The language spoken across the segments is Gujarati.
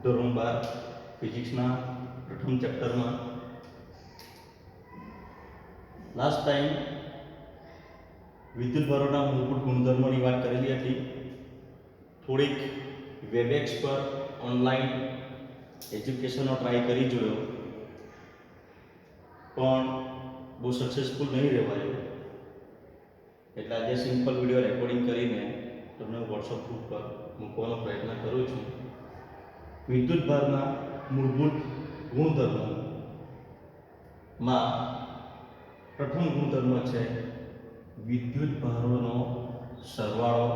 ધોરણ 12 ફિઝિક્સના પ્રથમ ચેપ્ટરમાં લાસ્ટ ટાઈમ વિદ્યુતભારોના મૂળભૂત ગુણધર્મોની વાત કરેલી હતી. થોડીક વેબએક્સ પર ઓનલાઈન એજ્યુકેશનનો ટ્રાય કરી જોયો, પણ બહુ સક્સેસફુલ નહીં રહેવાયો. એટલે આજે સિમ્પલ વિડીયો રેકોર્ડિંગ કરીને તમને વોટ્સઅપ ગ્રુપ પર મૂકવાનો પ્રયત્ન કરું છું. વિદ્યુતભારના મૂળભૂત ગુણધર્મોમાં પ્રથમ ગુણધર્મ છે વિદ્યુતભારોનો સરવાળો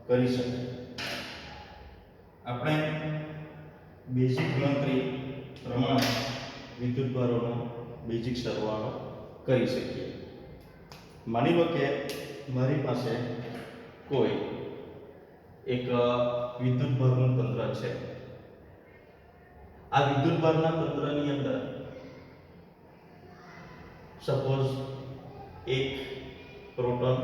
કરી શકાય. આપણે બેઝિક ગણતરી પ્રમાણે વિદ્યુતભારોનો બેઝિક સરવાળો કરી શકીએ. માની લો કે મારી પાસે કોઈ એક વિદ્યુતભારનું તંત્ર છે. આ વિદ્યુતભારના તંત્રની અંદર સપોઝ એક પ્રોટોન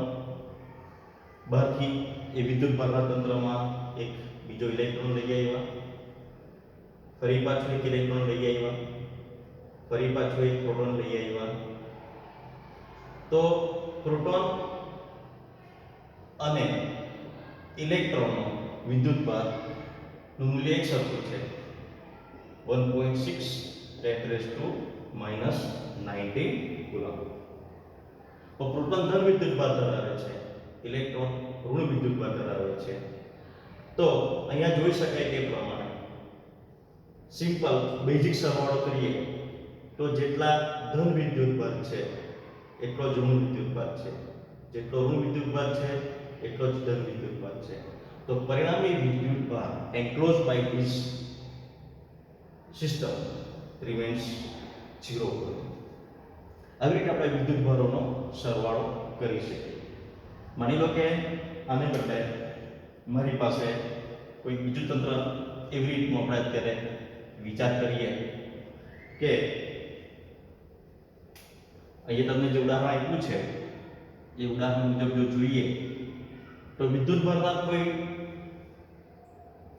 બહારથી એ વિદ્યુતભારના તંત્રમાં એક બીજો ઇલેક્ટ્રોન લઈ આવ્યા, ફરી પાછું એક ઇલેક્ટ્રોન લઈ આવ્યા, ફરી પાછું એક પ્રોટોન લઈ આવ્યા. તો પ્રોટોન અને ઇલેક્ટ્રોનનો વિદ્યુતભારનું મૂલ્ય એક સરખું છે, 1.6 × 10⁻⁹ કુલમ. તો પ્રોટોન ધન વિદ્યુતભાર ધરાવે છે, ઇલેક્ટ્રોન ઋણ વિદ્યુતભાર ધરાવે છે. તો અહીંયા જોઈ શકાય તે પ્રમાણે સિમ્પલ બેઝિક સરવાળો કરીએ તો જેટલા ધન વિદ્યુતભાર છે એટલો જ ઋણ વિદ્યુતભાર છે, જેટલો ઋણ વિદ્યુતભાર છે એટલો જ ધન વિદ્યુતભાર છે. તો પરિણામી વિદ્યુતભાર enclose by this system remains 0. આવી રીતે આપણે વિદ્યુતભારોનો સરવાળો કરી શકીએ. માની લો કે આને બદલે મારી પાસે કોઈ બીજું તંત્ર એવી રીતનું આપણે અત્યારે વિચાર કરીએ કે અહીંયા તમને જે ઉદાહરણ આપ્યું છે એ ઉદાહરણ મુજબ જો જોઈએ તો વિદ્યુતભારના કોઈ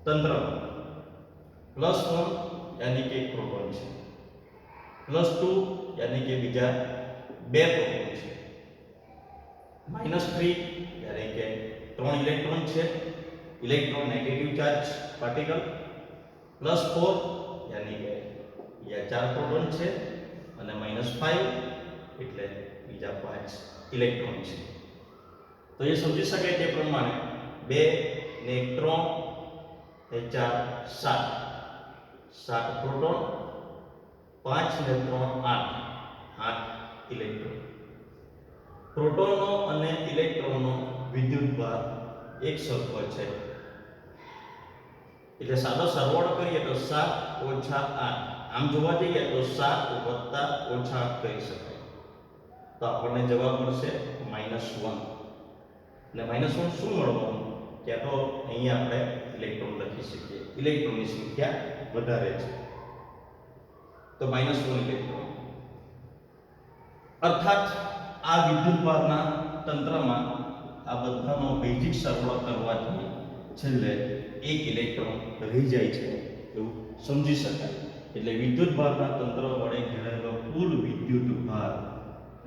તંત્ર +1 यानी કે એક પ્રોટોન છે, +2 यानी કે બીજા બે પ્રોટોન છે, -3 यानी કે 3 ઇલેક્ટ્રોન છે, ઇલેક્ટ્રોન નેગેટિવ ચાર્જ પાર્ટિકલ, +4 यानी કે બીજા 4 પ્રોટોન છે, અને -5 એટલે બીજા 5 ઇલેક્ટ્રોન છે. તો એ સમજી શકાય તે પ્રમાણે 2 ને 3 ને 4 7 પ્રોટોન, 5 ને 3 8 ઇલેક્ટ્રોન. પ્રોટોનો અને ઇલેક્ટ્રોનનો વિદ્યુતભાર એક સરખો છે. એટલે સાદો સરવાળો કરીએ તો 7 - 8. આમ જોવા જઈએ તો 7 + -8 કરી શકાય. તો આપણને જવાબ મળશે -1. અને -1 શું મળવાનું? ત્યાં તો અહીંયા આપણે ઇલેક્ટ્રોન લખી શકીએ. ઇલેક્ટ્રોનની સંખ્યા વધારે છે તો -1 ઇલેક્ટ્રોન. અર્થાત આ વિદ્યુતભારના તંત્રમાં આ બધાનો બેઝિક સરવાળો કરવાથી છેલ્લે એક ઇલેક્ટ્રોન રહી જાય છે એવું સમજી શકાય. એટલે વિદ્યુતભારના તંત્ર વડે ઘેરાયેલો કુલ વિદ્યુતભાર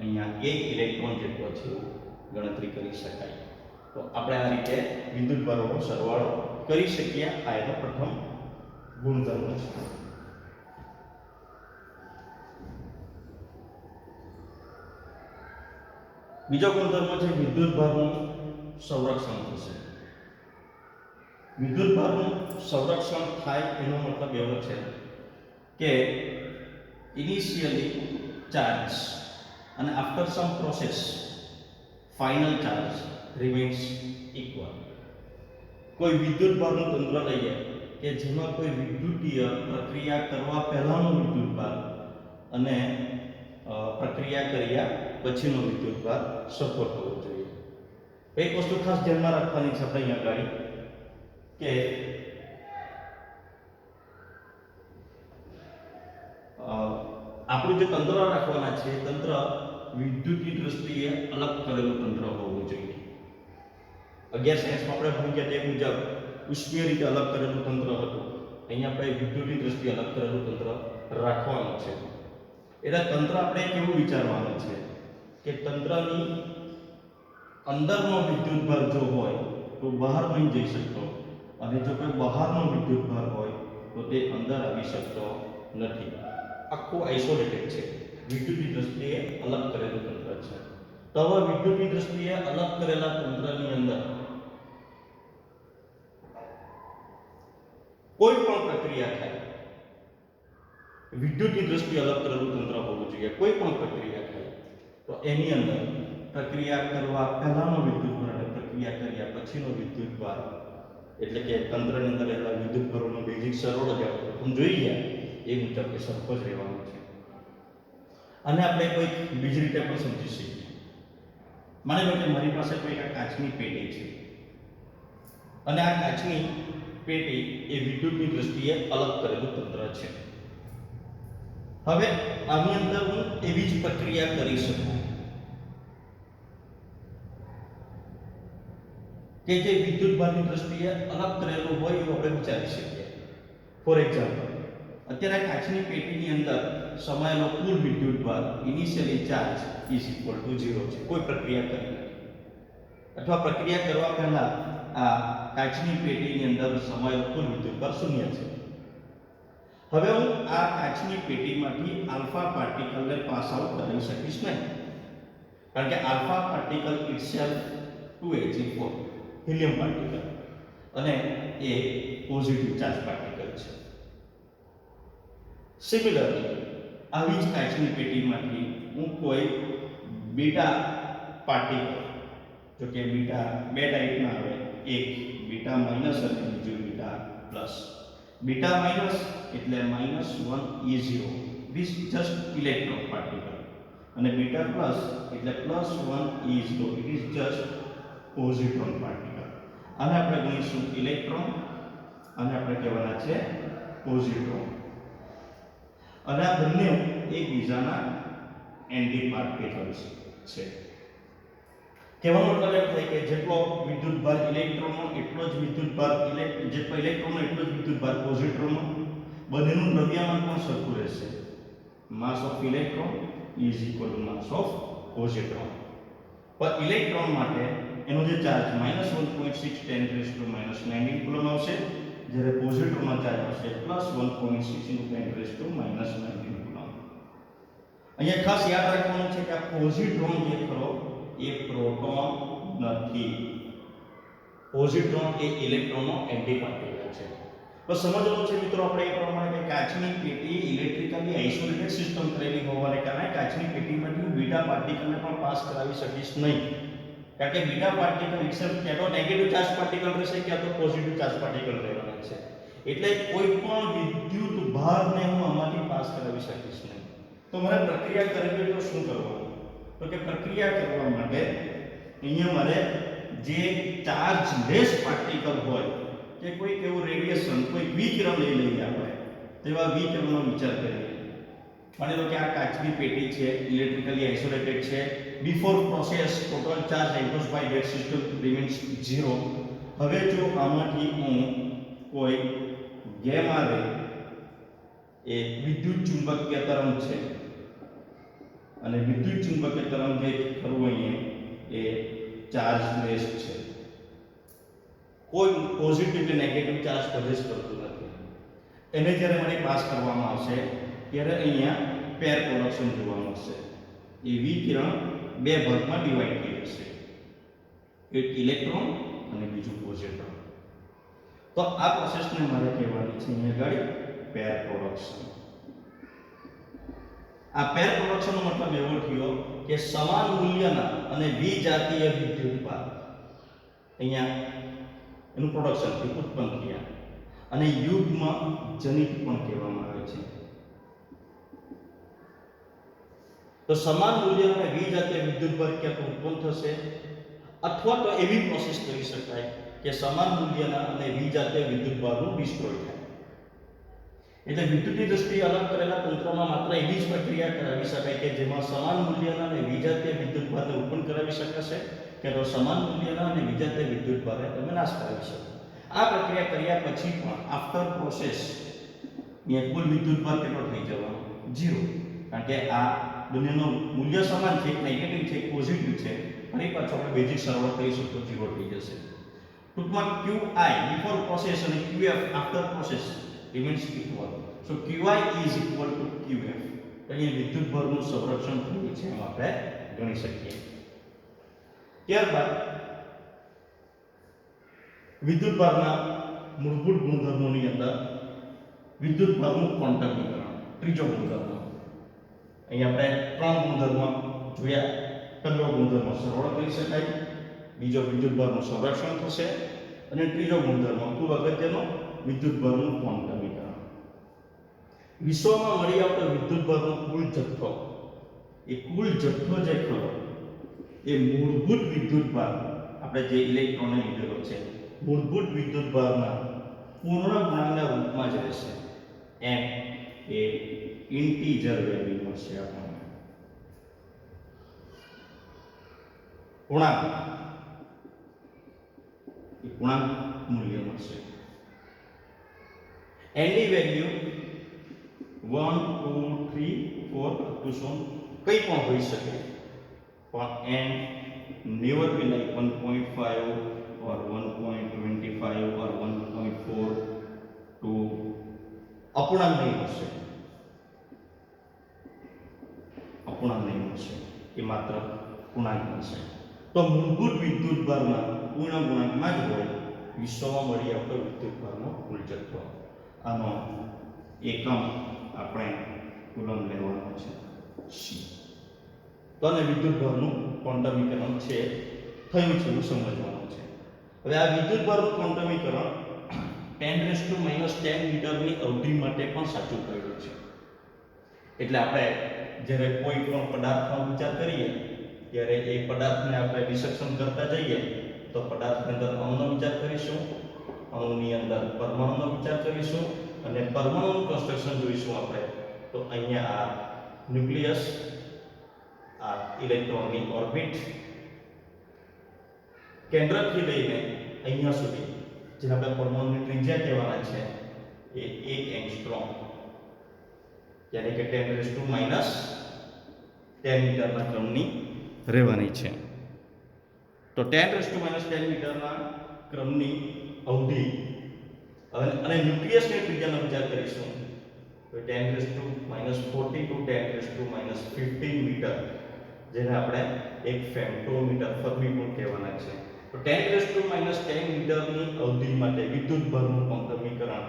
અહીંયા એક ઇલેક્ટ્રોન જેટલો છે ગણતરી કરી શકાય. તો આપણે આ રીતે વિદ્યુતભારોનો સરવાળો કરી શકીએ. આ એનો પ્રથમ ગુણધર્મ છે. બીજો ગુણધર્મ છે વિદ્યુતભારનું સંરક્ષણ થશે. વિદ્યુતભારનું સંરક્ષણ થાય એનો મતલબ એવો છે કે ઇનિશિયલી ચાર્જ અને after some process final charge remains equal. કોઈ વિદ્યુતભારનું તંત્ર લઈએ કે જેમાં કોઈ વિદ્યુતીય પ્રક્રિયા કરવા પહેલાંનો વિદ્યુતભાર અને પ્રક્રિયા કર્યા પછીનો વિદ્યુતભાર સરખો થવો જોઈએ. એક વસ્તુ ખાસ ધ્યાનમાં રાખવાની છે આપણે અહીંયા આગળ કે આપણું જે તંત્ર રાખવાના છે તંત્ર વિદ્યુતની દ્રષ્ટિએ અલગ કરેલું તંત્ર હોવું જોઈએ. 11 સાયન્સમાં આપણે ભણી ગયા તે મુજબ ઉષ્મીય રીતે અલગ કરેલું તંત્ર હતું. અહીંયા આપણે વિદ્યુતની દ્રષ્ટિએ અલગ કરેલું તંત્ર રાખવાનું છે. એટલે તંત્ર આપણે કેવું વિચારવાનું છે કે તંત્રની અંદરનો વિદ્યુતભાર જો હોય તો બહાર નહીં જઈ શકતો, અને જો કોઈ બહારનો વિદ્યુતભાર હોય તો તે અંદર આવી શકતો નથી. આખું આઇસોલેટેડ છે, વિદ્યુતની દ્રષ્ટિએ અલગ કરેલું તંત્ર છે. તો હવે વિદ્યુતની દ્રષ્ટિએ અલગ કરેલા તંત્રની અંદર કોઈ પણ પ્રક્રિયા થાય, વિદ્યુતની દ્રષ્ટિએ અલગ કરેલું તંત્ર હોવું જોઈએ. કોઈ પણ પ્રક્રિયા થાય તો એની અંદર પ્રક્રિયા કરવા પહેલાનો વિદ્યુતભાર અને પ્રક્રિયા કર્યા પછીનો વિદ્યુતભાર, એટલે કે તંત્રની અંદર રહેલા વિદ્યુતભારોનો બેઝિક સરળ જ આપણે જોઈ ગયા એ મુજબ એ સરખો જ રહેવાનો છે. અને આપણે કોઈ બીજી રીતે પણ સમજી શકીએ. માની લો કે મારી પાસે કોઈ એક કાચની પેટી છે, અને આ કાચની પેટી એ વિદ્યુતની દ્રષ્ટિએ અલગ કરેલું તંત્ર છે. હવે આની અંદર હું એવી જ પ્રક્રિયા કરી શકું કે જે વિદ્યુતભારની દ્રષ્ટિએ અલગ કરેલું હોય એવું આપણે વિચારી શકીએ. ફોર એક્ઝામ્પલ, અત્યારે કાચની પેટીની અંદર સમાયેલો કુલ વિદ્યુતભાર initially charge is equal two 0 છે. કોઈ પ્રક્રિયા કરી નથી, અથવા પ્રક્રિયા કરવા પહેલા આ કાચની પેટીની અંદર સમાયેલો કુલ વિદ્યુતભાર 0 છે. હવે હું આ કાચની પેટીમાંથી આલ્ફા પાર્ટિકલને પાસ આઉટ કરી શકીશ નહીં, કારણ કે alpha particle itself 2Ag4 helium particle, અને એ પોઝિટિવ ચાર્જ પાર્ટિકલ છે. સિમિલરલી આવી જ કાચની પેટીમાંથી હું કોઈ બીટા પાર્ટિકલ, જો કે બીટા બે ટાઈપના આવે, એક બીટા માઇનસ અને બીજું બીટા પ્લસ. બીટા માઇનસ એટલે -1e0, this just electron particle, અને બીટા પ્લસ એટલે +1e0, it is just positron particle. આને આપણે ગણીશું ઇલેક્ટ્રોન, અને આપણે કહેવાના છે પોઝિટ્રોન. અને આ બંને એકબીજાના એન્ટી પાર્ટિકલ્સ છે. કહેવાનો મતલબ એમ થાય કે જેટલો વિદ્યુતભાર ઇલેક્ટ્રોનનો એટલો જ વિદ્યુતભાર જેટલો ઇલેક્ટ્રોનનો એટલો જ વિદ્યુતભાર પોઝિટ્રોનનો. બંનેનું દ્રવ્યમાન પણ સરખું રહેશે. Mass of electron is equal to mass of positron. પણ ઇલેક્ટ્રોન માટે એનો જે ચાર્જ -1.6 10⁻⁻⁹ કુલમ આવશે, જ્યારે પોઝિટ્રોનનો ચાર્જ આવશે +1.6 × 10⁻⁻⁹ કુલમ. અહીંયા ખાસ યાદ રાખવાનું છે કે આ પોઝિટ્રોન જે ખરો એ પ્રોટોન નથી. પોઝિટ્રોન એ ઇલેક્ટ્રોનનો એન્ટી પાર્ટિકલ છે. તો સમજવાનું છે મિત્રો આપણે એ પ્રમાણે કે કાચની પેટી ઇલેક્ટ્રિકલી આઇસોલેટેડ સિસ્ટમ કરેલી હોવાને કારણે કાચની પેટીમાંથી હું બીટા પાર્ટિકલને પણ પાસ કરાવી શકીશ નહીં, કારણ કે બીટા પાર્ટિકલ ઇટસેલ્ફ ક્યાં તો નેગેટિવ ચાર્જ પાર્ટિકલ રહેશે, ક્યાં તો પોઝિટિવ ચાર્જ પાર્ટિકલ રહેવાના છે. એટલે કોઈ પણ વિદ્યુત ભારને હું આમાંથી પાસ કરાવી શકીશ નહીં. તો મારે પ્રક્રિયા કરવી હોય તો શું કરવાનું? તો કે પ્રક્રિયા કરવા માટે અહીંયા મારે જે ચાર્જ લેસ પાર્ટિકલ હોય કે કોઈ એવું રેડિયેશન, કોઈ વિકિરણ લઈ લઈએ આપણે, તેવા વિકિરણનો વિચાર કરીએ. માની લો કે આ કાચની પેટી છે, ઇલેક્ટ્રિકલી આઇસોલેટેડ છે. Before process total charge enclose by that system remains 0. હવે જો આમાંથી હું કોઈ ગેમા રે, એ વિદ્યુત ચુંબકીય તરંગ છે, અને વિદ્યુત ચુંબકીય તરંગ જે ખરું અહીંયા એ ચાર્જ લેસ છે, કોઈ પોઝિટિવ કે નેગેટિવ ચાર્જ પોઝેસ કરતું નથી. એને જ્યારે મને પાસ કરવામાં આવશે ત્યારે અહીંયા પેર પ્રોડક્શન જોવા મળશે. એ વિકિરણ બે ભાગમાં ડિવાઈડ થઈ જશે, એક ઇલેક્ટ્રોન અને બીજું પોઝિટ્રોન. તો આ પ્રોસેસને મારે કહેવાની છે અહીંયા આગળ પેર પ્રોડક્શન. આ પેર પ્રોડક્શનનો મતલબ એવો થયો કે સમાન મૂલ્યના અને વિજાતીય વિદ્યુતભાર અહીંયા એનું પ્રોડક્શન ઉત્પન્ન થયા, અને યુગ્મ જનિત પણ કહેવામાં આવે છે. તો સમાન મૂલ્યના અને વિજાતીય વિદ્યુતભાર ક્યાં ઉત્પન્ન થશે, અથવા તો એવી પ્રોસેસ કરી શકાય કે સમાન મૂલ્યના અને વિજાતીય વિદ્યુતભારનું ડિસ્ટ્રોય થાય. એટલે વિદ્યુતની દ્રષ્ટિએ અલગ કરેલા તંત્રમાં માત્ર એવી જ પ્રક્રિયા કરાવી શકાય કે જેમાં સમાન મૂલ્યના અને વિજાતીય વિદ્યુતભારને ઉત્પન્ન કરાવી શકાશે, કે તો સમાન મૂલ્યના અને વિજાતીય વિદ્યુતભારને તમે નાશ કરાવી શકો. આ પ્રક્રિયા કર્યા પછી પણ આફ્ટર પ્રોસેસ અહીંયા કુલ વિદ્યુતભાર કેટલો થઈ જવાનો 0, કારણ કે આ બંનેનો મૂલ્ય સમાન છે, એક નેગેટિવ છે એક પોઝિટિવ છે. ફરી પાછો આપણે બેઝિક સરવાળો કરીશું તો 0 થઈ જશે. ટૂંકમાં QI before process અને QF after process remains equal. So QI is equal to QF. અહીંયા વિદ્યુતભારનું સંરક્ષણ થયું છે એમ આપણે ગણી શકીએ. ત્યારબાદ વિદ્યુતભારના મૂળભૂત ગુણધર્મોની અંદર વિદ્યુતભારનું ક્વોન્ટમીકરણ, ત્રીજો ગુણધર્મ. અહીં આપણે 3 ગુણધર્મ જોયા. પહેલો ગુણધર્મ સરળ કરી શકાય, બીજો વિદ્યુતભારનું સંરક્ષણ થશે અને ત્રીજો ગુણધર્મ ખૂબ અગત્યનો વિદ્યુતભારનું ક્વોન્ટમીકરણ. વિશ્વમાં મળી આવતો વિદ્યુતભારનો કુલ જથ્થો, એ કુલ જથ્થો જે ખરો એ મૂળભૂત વિદ્યુતભાર આપણે જે ઇલેક્ટ્રોનને લીધેલો છે મૂળભૂત વિદ્યુતભારના પૂર્ણ ગુણાંકના રૂપમાં જ રહેશે. m એ ઇન્ટીજર વેલ્યુ મળશે આપણને. પૂર્ણાંક એ પૂર્ણાંક મૂલ્ય મળશે. n ની વેલ્યુ 1 2 3 4 up to so કંઈ પણ હોઈ શકે, પણ n never be like 1.5 or 1.25 or 1.4 to અપૂર્ણાંક નહીં હશે. અપૂર્ણાંક નહીં હશે, એ માત્ર પૂર્ણાંક હશે. તો મૂળભૂત વિદ્યુતભારના પૂર્ણ ગુણાંકમાં જ હોય વિશ્વમાં મળી આવતો વિદ્યુતભારનો કુલ જથ્થો. આનો એકમ આપણે કુલમ લેવાનો છે C. તો અને વિદ્યુતભારનું ક્વોન્ટમીકરણ છે થયું છે એવું સમજવાનું છે. હવે આ વિદ્યુતભારનું ક્વોન્ટમીકરણ 10 10 મીટરની અવધિ માટે પણ સાચું થયેલું છે. એટલે આપણે જ્યારે કોઈ પણ પદાર્થનો વિચાર કરીએ ત્યારે એ પદાર્થને આપણે ડિસેક્શન કરતા જઈએ તો પદાર્થની અંદર અણુનો વિચાર કરીશું, અણુની અંદર પરમાણુનો વિચાર કરીશું અને પરમાણુનું કન્સ્ટ્રક્શન જોઈશું આપણે. તો અહીંયા આ ન્યુક્લિયસ, આ ઇલેક્ટ્રોનની ઓર્બિટ, કેન્દ્રથી લઈને અહીંયા સુધી જે આપણે પરમાણુની ત્રિજ્યા કહેવાના છે એ 1 એંગસ્ટ્રોમ, એટલે કે 10 10 મીટરના ક્રમની રહેવાની છે. તો 10 10 મીટરના ક્રમની અવધિ અને ન્યુક્લિયસની ત્રિજ્યાનો વિચાર કરીશું તો 10 40 to 10 15 મીટર, જેને આપણે એક ફેમ્ટોમીટર ફર્મી કહેવાના છે. તો 10 10 મીટરની અવધિ માટે વિદ્યુતભારનું ક્વોન્ટમીકરણ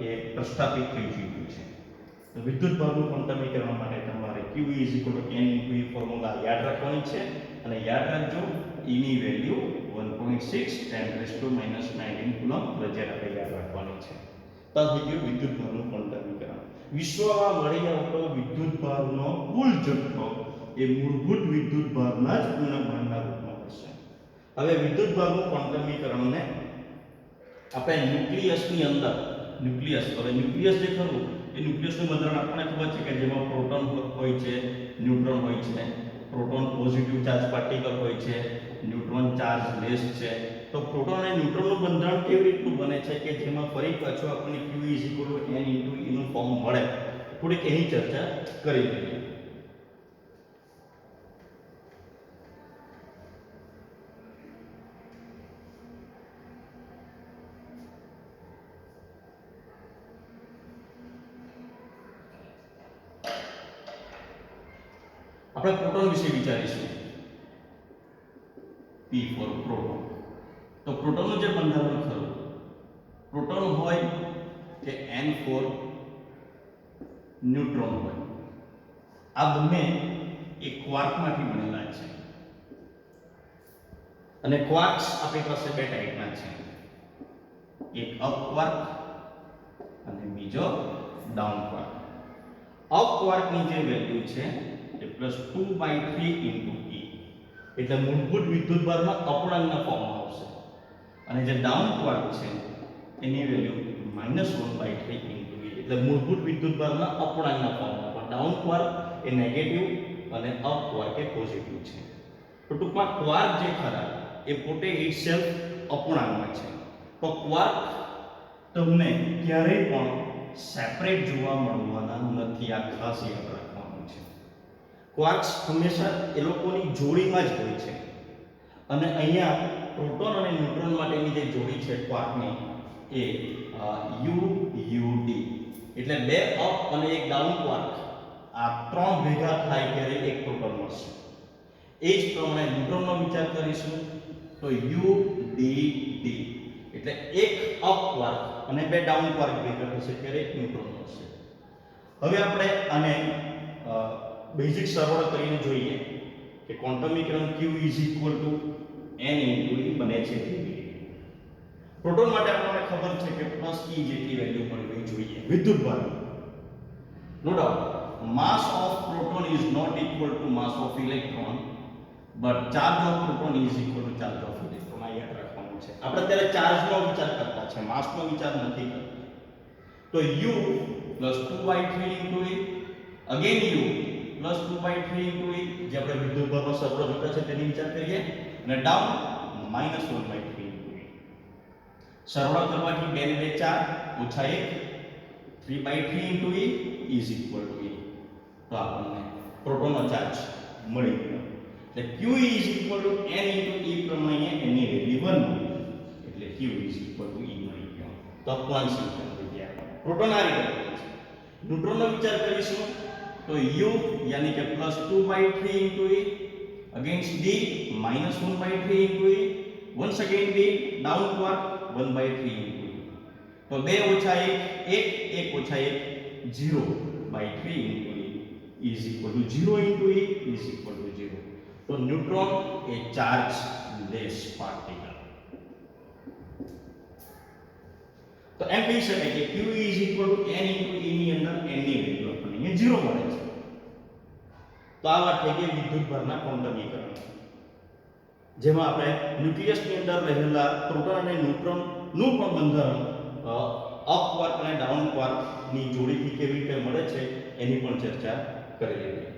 એ પ્રસ્થાપિત થઈ ચૂક્યું છે. તો વિદ્યુતભારનું ક્વોન્ટમીકરણ માટે તમારે Q n × E ફોર્મ્યુલા યાદ રાખવાની છે અને યાદ રાખજો E ની વેલ્યુ 1.6 10 19 કુલમ પ્રજાર આપણે યાદ રાખવાની છે. તો થઈ ગયું વિદ્યુતભારનું ક્વોન્ટમીકરણ. વિશ્વમાં મળી આવતો વિદ્યુતભારનો કુલ જથ્થો એ મૂળભૂત વિદ્યુતભારના જ પૂર્ણભારના રૂપમાં હશે. હવે વિદ્યુતભારનું ક્વોન્ટમીકરણને આપણે ન્યુક્લિયસની અંદર ન્યુક્લિયસ જે ખરું એ ન્યુક્લિયસનું બંધારણ આપણને ખબર છે કે જેમાં પ્રોટોન હોય છે, ન્યુટ્રોન હોય છે. પ્રોટોન પોઝિટિવ ચાર્જ પાર્ટિકલ હોય છે, ન્યુટ્રોન ચાર્જ લેસ છે. તો પ્રોટોન અને ન્યુટ્રોનનું બંધારણ કેવી રીતનું બને છે કે જેમાં ફરી પાછું આપણને Q n × E નું ફોર્મ મળે. થોડીક એની ચર્ચા કરી લઈએ. આપણે પ્રોટોન વિશે વિચારીશું. P for proton. તો પ્રોટોનનું જે બંધારણ ખરું, પ્રોટોન હોય કે N ફોર ન્યુટ્રોન હોય, આ બંને એક ક્વાર્કમાંથી બનેલા છે. અને ક્વાર્ક્સ આપણી પાસે બે ટાઈપના છે, એક અપ ક્વાર્ક અને બીજો ડાઉન ક્વાર્ક. અપ ક્વાર્કની જે વેલ્યુ છે એ +2/3 × E, એટલે મૂળભૂત વિદ્યુતભારમાં અપૂર્ણાંકના ફોર્મમાં આવશે. અને જે ડાઉન ક્વાર્ક છે એની વેલ્યુ -1/3 × E, એટલે મૂળભૂત વિદ્યુતભારના અપૂર્ણાંકના ફોર્મમાં. પણ ડાઉન ક્વાર્ક એ નેગેટિવ અને અપ ક્વાર્ક એ પોઝિટિવ છે. તો ટૂંકમાં ક્વાર્ક જે ખરા એ પોતે ઇટસેલ્ફ અપૂર્ણાંકમાં છે તો ક્વાર્ક તમને ક્યારેય પણ સેપરેટ જોવા મળવાના નથી. આ ખાસ યાદ રાખવાનું છે. ક્વાર્ક્સ હંમેશા એ લોકોની જોડીમાં જ હોય છે. અને અહીંયા પ્રોટોન અને ન્યુટ્રોન માટેની જે જોડી છે ક્વાર્કની એ UUD, એટલે બે અપ અને એક ડાઉન ક્વાર્ક, આ ત્રણ ભેગા થાય ત્યારે એક પ્રોટોન મળશે. એ જ પ્રમાણે ન્યુટ્રોનનો વિચાર કરીશું તો UDD, એટલે એક અપ ક્વાર્ક અને બે ડાઉન ક્વાર્ક ભેગા થશે ત્યારે એક ન્યુટ્રોન મળશે. હવે આપણે આને બેઝિક સરળ કરીને જોઈએ કે ક્વોન્ટમીકરણ Q n × E બને છે. પ્રોટોન માટે આપણને ખબર છે કે +E જેટલી વેલ્યુ મળવી જોઈએ વિદ્યુતભાર. No doubt mass of proton is not equal to mass of electron, but charge of proton is equal to charge of electron. આ યાદ રાખવાનું છે. આપણે અત્યારે ચાર્જનો વિચાર કરતા છે, માસનો વિચાર નથી કરતા. તો U + 2/3 × E, again U + 2/3 × E, જે આપણે વિદ્યુતભારનો સરવાળો જોતા છે તેની વિચાર કરીએ, અને ડાઉન -1/3 × E. સરવાળો કરવાથી 2 ને 2 4 ઓછા 1 3/3 × E is equal to E. તો આપણને પ્રોટોનનો ચાર્જ મળી ગયો. એટલે Q is equal to n × E પ્રમાણે એની વેલ્યુ 1 મળી, એટલે Q is equal to E મળી ગયો. તો અપૂર્ણાંક સંખ્યા મળી ગયા. પ્રોટોન આ રીતે બને છે. ન્યુટ્રોનનો વિચાર કરીશું તો U યાની કે +2/3 × E against D -1/3 × E, once again D down quark 1/3 × E. તો 2 ઓછા 1 1 1 ઓછા 1 0/3 × E is equal to 0 × E is equal to 0. તો ન્યુટ્રોન એ ચાર્જ લેસ પાર્ટિકલ. તો એમ કહી શકાય કે Q is equal to n × E ની અંદર n ની વેલ્યુ આપણને 0 મળે છે. તો આ વાત થઈ ગઈ વિદ્યુતભારના ક્વોન્ટમીકરણ, જેમાં આપણે ન્યુક્લિયસની અંદર રહેલા પ્રોટોન અને ન્યુટ્રોનનું પણ બંધારણ અપ ક્વાર્ક અને ડાઉન ક્વાર્કની જોડીથી કેવી રીતે મળે છે એની પણ ચર્ચા કરી લીધી.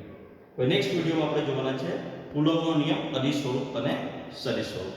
હવે નેક્સ્ટ વિડિયોમાં આપણે જોવાના છે કુલોમ્બનો નિયમ, અદિશ સ્વરૂપ અને સદિશ સ્વરૂપ.